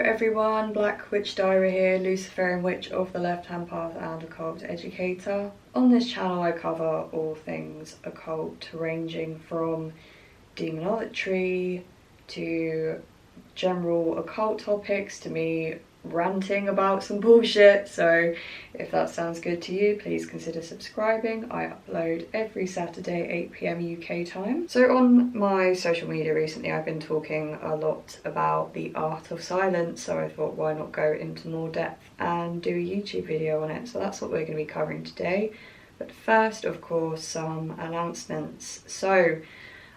everyone, BlackWitchDirah here, Luciferian Witch of the Left Hand Path and Occult Educator. On this channel I cover all things occult, ranging from demonolatry to general occult topics to me ranting about some bullshit. So if that sounds good to you, please consider subscribing. I upload every Saturday 8 PM UK time. So on my social media recently I've been talking a lot about the art of silence, so I thought why not go into more depth and do a YouTube video on it. So that's what we're going to be covering today. But first, of course, some announcements. So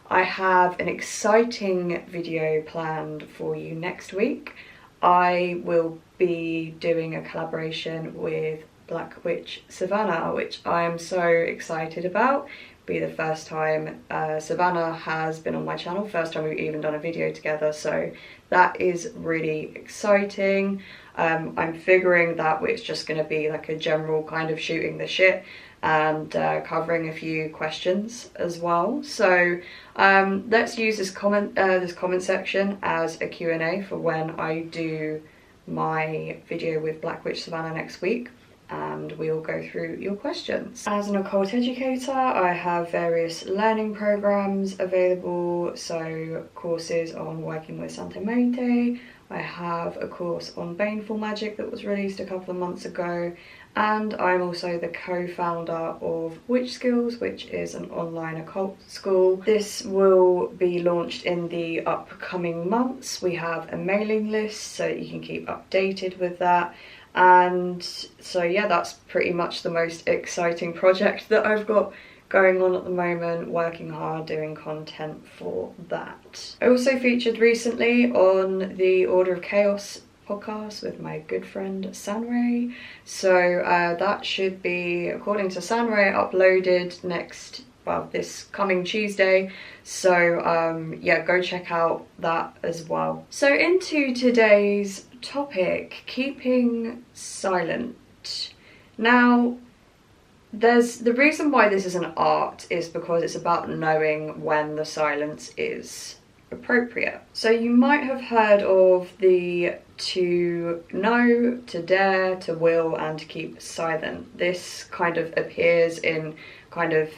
I have an exciting video planned for you next week. I will be doing a collaboration with Black Witch Savannah, which I am so excited about. It'll be the first time Savannah has been on my channel, first time we've even done a video together, so that is really exciting. I'm figuring that it's just going to be like a general kind of shooting the shit and covering a few questions as well. So let's use this comment section as a Q&A for when I do my video with Black Witch Savannah next week, and we'll go through your questions. As an occult educator, I have various learning programs available, so courses on working with Santa Mayte. I have a course on baneful magic that was released a couple of months ago, and I'm also the co-founder of Witch Skills, which is an online occult school. This will be launched in the upcoming months. We have a mailing list so that you can keep updated with that. And so yeah, that's pretty much the most exciting project that I've got going on at the moment, working hard doing content for that. I also featured recently on the Order of Chaos podcast with my good friend Sanray, so that should be, according to Sanray, uploaded this coming Tuesday, so yeah, go check out that as well. So into today's topic, keeping silent. Now, the reason why this is an art is because it's about knowing when the silence is appropriate. So you might have heard of the to know, to dare, to will, and to keep silent. This kind of appears in kind of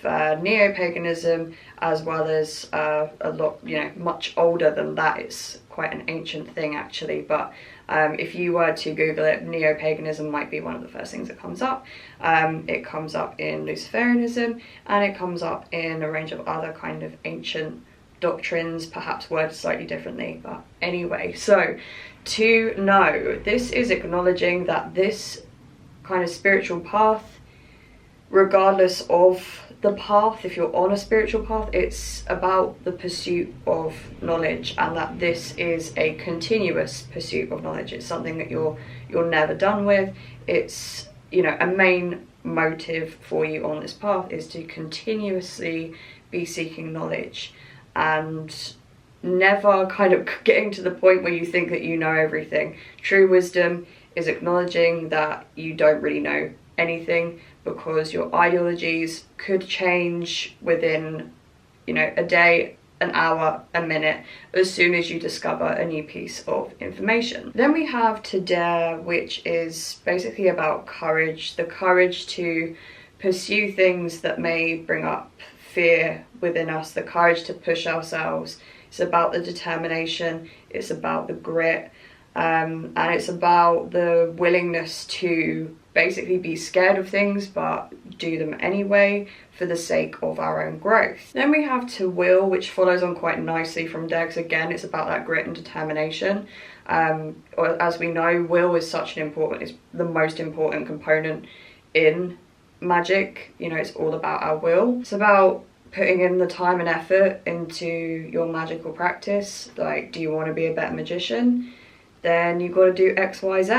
neo-paganism, as well as a lot, much older than that. It's quite an ancient thing actually, but if you were to Google it, neo-paganism might be one of the first things that comes up. It comes up in Luciferianism, and it comes up in a range of other kind of ancient doctrines, perhaps worded slightly differently, but anyway. So to know, this is acknowledging that this kind of spiritual path, regardless of the path, if you're on a spiritual path, it's about the pursuit of knowledge, and that this is a continuous pursuit of knowledge. It's something that you're never done with. It's, a main motive for you on this path is to continuously be seeking knowledge and never kind of getting to the point where you think that you know everything. True wisdom is acknowledging that you don't really know anything, because your ideologies could change within, a day, an hour, a minute, as soon as you discover a new piece of information. Then we have to dare, which is basically about courage, the courage to pursue things that may bring up fear within us, the courage to push ourselves. It's about the determination, it's about the grit, and it's about the willingness to basically be scared of things but do them anyway for the sake of our own growth. Then we have to will, which follows on quite nicely from there, because again, it's about that grit and determination. As we know, will is it's the most important component in magic. It's all about our will. It's about putting in the time and effort into your magical practice. Like, do you want to be a better magician? Then you've got to do X, Y, Z.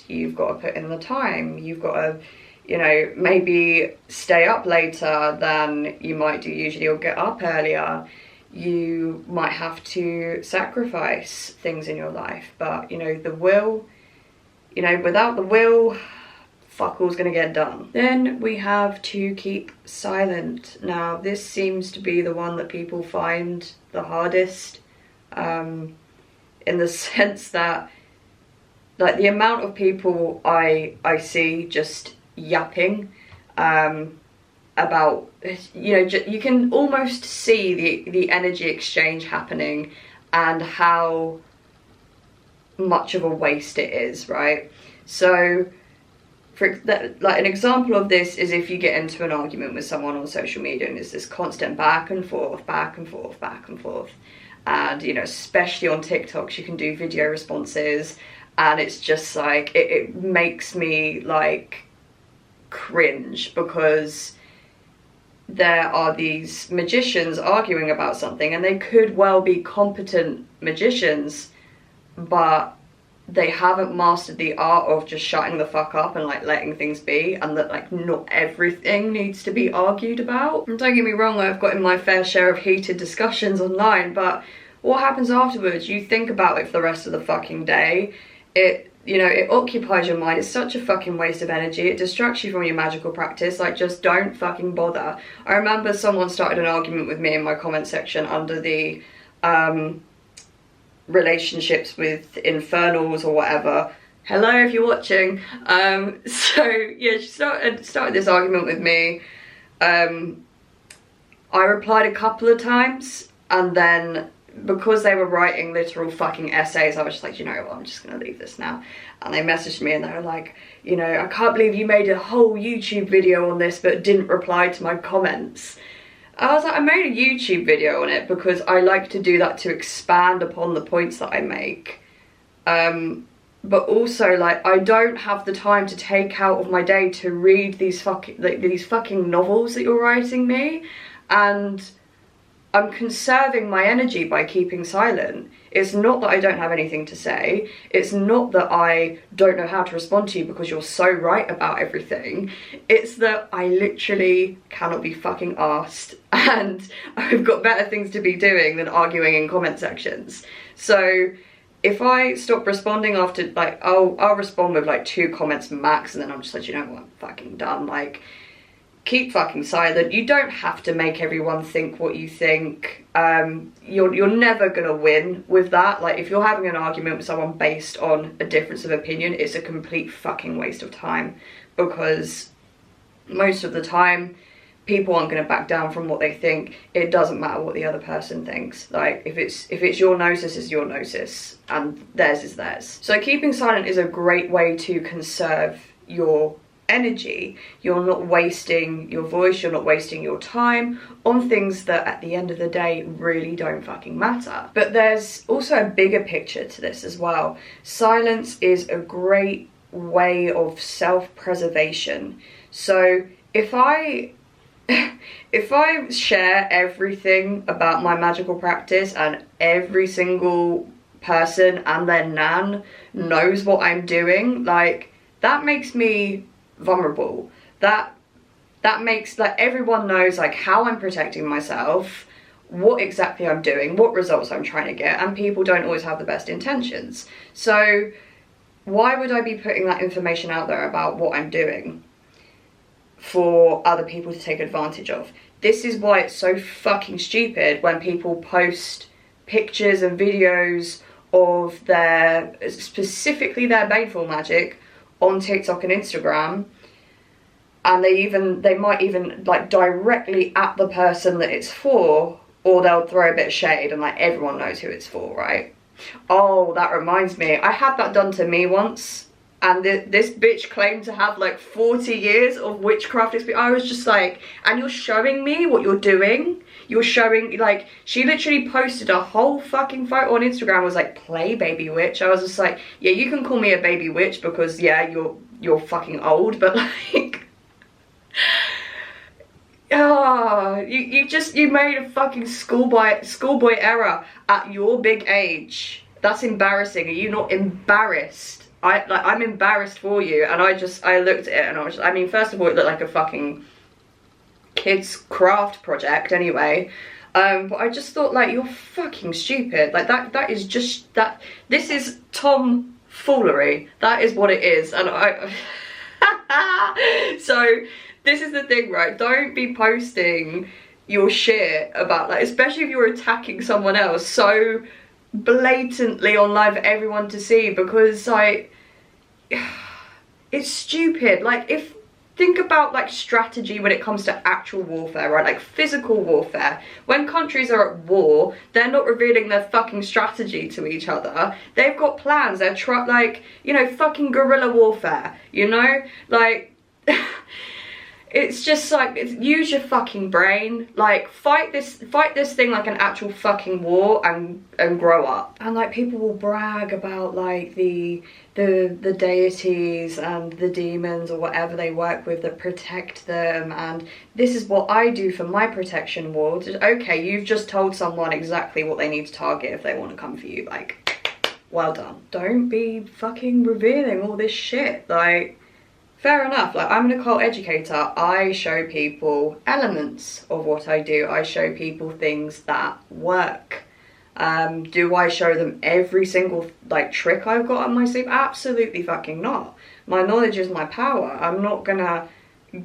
You've got to put in the time. You've got to, maybe stay up later than you might do usually, or get up earlier. You might have to sacrifice things in your life. But, the will, without the will, fuck all's gonna get done. Then we have to keep silent. Now, this seems to be the one that people find the hardest. In the sense that like the amount of people I see just yapping about, you know, you can almost see the energy exchange happening and how much of a waste it is, right? So like an example of this is if you get into an argument with someone on social media and there's this constant back and forth, back and forth, back and forth. And, you know, especially on TikToks, you can do video responses, and it's just like, it makes me like cringe, because there are these magicians arguing about something, and they could well be competent magicians, but they haven't mastered the art of just shutting the fuck up and like letting things be, and that like not everything needs to be argued about. And don't get me wrong, I've gotten my fair share of heated discussions online, but what happens afterwards? You think about it for the rest of the fucking day. You know, it occupies your mind. It's such a fucking waste of energy. It distracts you from your magical practice. Like, just don't fucking bother. I remember someone started an argument with me in my comment section under the relationships with infernals or whatever. Hello if you're watching. So yeah, she started this argument with me. I replied a couple of times, and then because they were writing literal fucking essays, I was just like, you know what, I'm just gonna leave this now. And they messaged me and they were like, you know, I can't believe you made a whole YouTube video on this but didn't reply to my comments. I was like, I made a YouTube video on it because I like to do that to expand upon the points that I make. But also, like, I don't have the time to take out of my day to read these fucking novels that you're writing me, and I'm conserving my energy by keeping silent. It's not that I don't have anything to say. It's not that I don't know how to respond to you because you're so right about everything. It's that I literally cannot be fucking arsed, and I've got better things to be doing than arguing in comment sections. So if I stop responding after, like, I'll respond with like 2 comments max, and then I'm just like, you know what, I'm fucking done. Like, keep fucking silent. You don't have to make everyone think what you think. You're never gonna win with that. Like, if you're having an argument with someone based on a difference of opinion, it's a complete fucking waste of time, because most of the time people aren't going to back down from what they think. It doesn't matter what the other person thinks. Like, if it's your gnosis, it's your gnosis, and theirs is theirs. So keeping silent is a great way to conserve your energy. You're not wasting your voice, you're not wasting your time on things that at the end of the day really don't fucking matter. But there's also a bigger picture to this as well. Silence is a great way of self-preservation. So if I share everything about my magical practice, and every single person and their nan knows what I'm doing, like, that makes me vulnerable. That makes, like, everyone knows like how I'm protecting myself, what exactly I'm doing, what results I'm trying to get, and people don't always have the best intentions. So why would I be putting that information out there about what I'm doing for other people to take advantage of? This is why it's so fucking stupid when people post pictures and videos of specifically their baneful magic on TikTok and Instagram, and they might even like directly at the person that it's for, or they'll throw a bit of shade, and like everyone knows who it's for, right? Oh, that reminds me, I had that done to me once, and this bitch claimed to have like 40 years of witchcraft experience. I was just like, and you're showing me what you're doing? You're showing, like, she literally posted a whole fucking photo on Instagram, was like, play baby witch. I was just like, yeah, you can call me a baby witch because, yeah, you're fucking old, but like, you made a fucking schoolboy error at your big age. That's embarrassing. Are you not embarrassed? I'm embarrassed for you. And I looked at it and I was just, I mean, first of all, it looked like a fucking kids craft project anyway, but I just thought, like, you're fucking stupid. Like, that is just that. This is tomfoolery. That is what it is. And so this is the thing, right? Don't be posting your shit about, like, especially if you're attacking someone else so blatantly online for everyone to see, because like, it's stupid. Like, think about like strategy when it comes to actual warfare, right? Like physical warfare. When countries are at war, they're not revealing their fucking strategy to each other. They've got plans. They're like, you know, fucking guerrilla warfare, you know? Like, it's just like, use your fucking brain. Like, fight this thing like an actual fucking war and grow up. And like, people will brag about like the deities and the demons or whatever they work with that protect them, and this is what I do for my protection ward. Okay, you've just told someone exactly what they need to target if they want to come for you. Like, well done. Don't be fucking revealing all this shit. Like, fair enough. Like, I'm an occult educator. I show people elements of what I do. I show people things that work. Do I show them every single like trick I've got up my sleeve? Absolutely fucking not. My knowledge is my power. I'm not gonna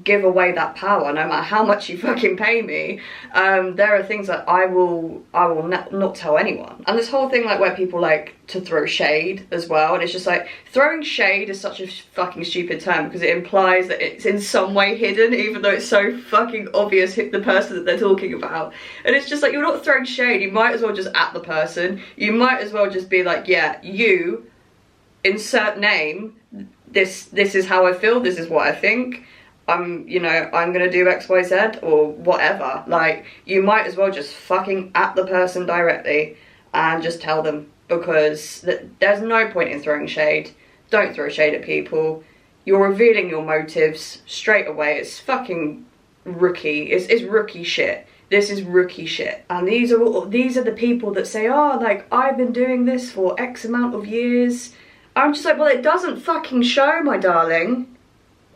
give away that power no matter how much you fucking pay me. There are things that I will not tell anyone. And this whole thing like where people like to throw shade as well, and it's just like, throwing shade is such a fucking stupid term because it implies that it's in some way hidden, even though it's so fucking obvious the person that they're talking about. And it's just like, you're not throwing shade, you might as well just at the person. You might as well just be like, yeah, you insert name, this is how I feel, this is what I think. You know, I'm gonna do X, Y, Z or whatever. Like, you might as well just fucking at the person directly and just tell them, because there's no point in throwing shade. Don't throw shade at people. You're revealing your motives straight away. It's fucking rookie. It's rookie shit. This is rookie shit. And these are the people that say, oh, like, I've been doing this for X amount of years. I'm just like, well, it doesn't fucking show, my darling.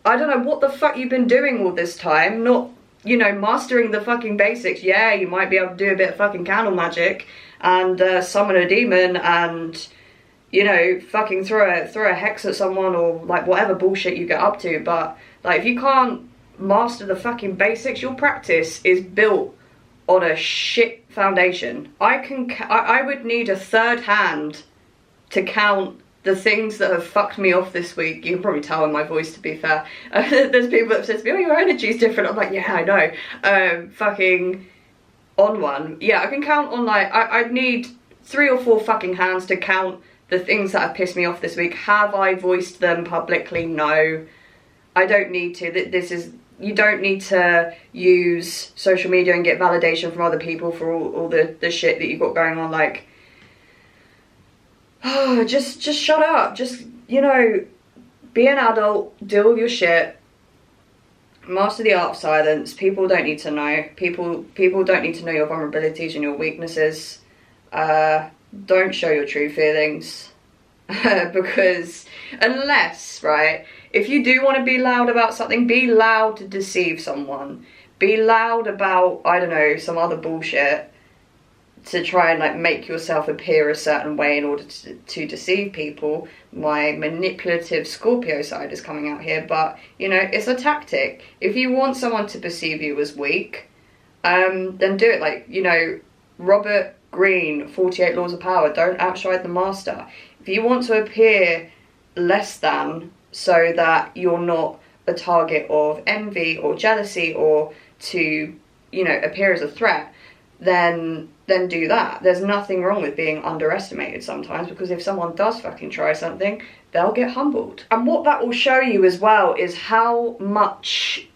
I don't know what the fuck you've been doing all this time, not, you know, mastering the fucking basics. Yeah, you might be able to do a bit of fucking candle magic and summon a demon and, you know, fucking throw a hex at someone or like whatever bullshit you get up to. But like, if you can't master the fucking basics, your practice is built on a shit foundation. I would need a third hand to count the things that have fucked me off this week. You can probably tell in my voice, to be fair. There's people that have said to me, oh, your energy's different. I'm like, yeah, I know. Fucking on one. Yeah, I can count on like, I'd need 3 or 4 fucking hands to count the things that have pissed me off this week. Have I voiced them publicly? No. I don't need to. You don't need to use social media and get validation from other people for all the shit that you've got going on. Like, oh, just shut up. Just, you know, be an adult, deal with your shit, master the art of silence. People don't need to know. People don't need to know your vulnerabilities and your weaknesses. Don't show your true feelings. Because unless, right, if you do want to be loud about something, be loud to deceive someone. Be loud about, I don't know, some other bullshit to try and like make yourself appear a certain way in order to deceive people. My manipulative Scorpio side is coming out here, but you know, it's a tactic. If you want someone to perceive you as weak, then do it. Like, you know, Robert Greene, 48 Laws of Power, don't outshine the master. If you want to appear less than so that you're not a target of envy or jealousy or to, you know, appear as a threat, then do that. There's nothing wrong with being underestimated sometimes, because if someone does fucking try something, they'll get humbled. And what that will show you as well is how much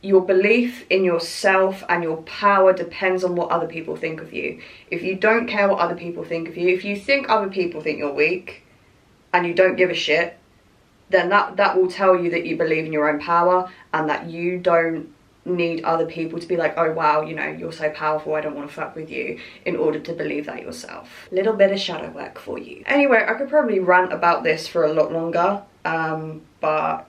your belief in yourself and your power depends on what other people think of you. If you don't care what other people think of you, if you think other people think you're weak and you don't give a shit, then that will tell you that you believe in your own power and that you don't need other people to be like, oh wow, you know, you're so powerful, I don't want to fuck with you, in order to believe that yourself. Little bit of shadow work for you. Anyway, I could probably rant about this for a lot longer, but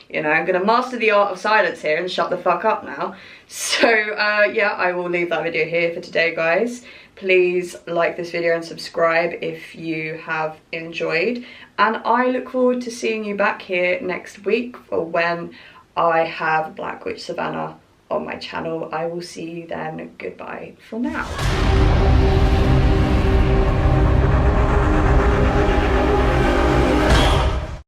you know, I'm gonna master the art of silence here and shut the fuck up now. So yeah, I will leave that video here for today, guys. Please like this video and subscribe if you have enjoyed, and I look forward to seeing you back here next week for when I have Black Witch Savannah on my channel. I will see you then. Goodbye for now.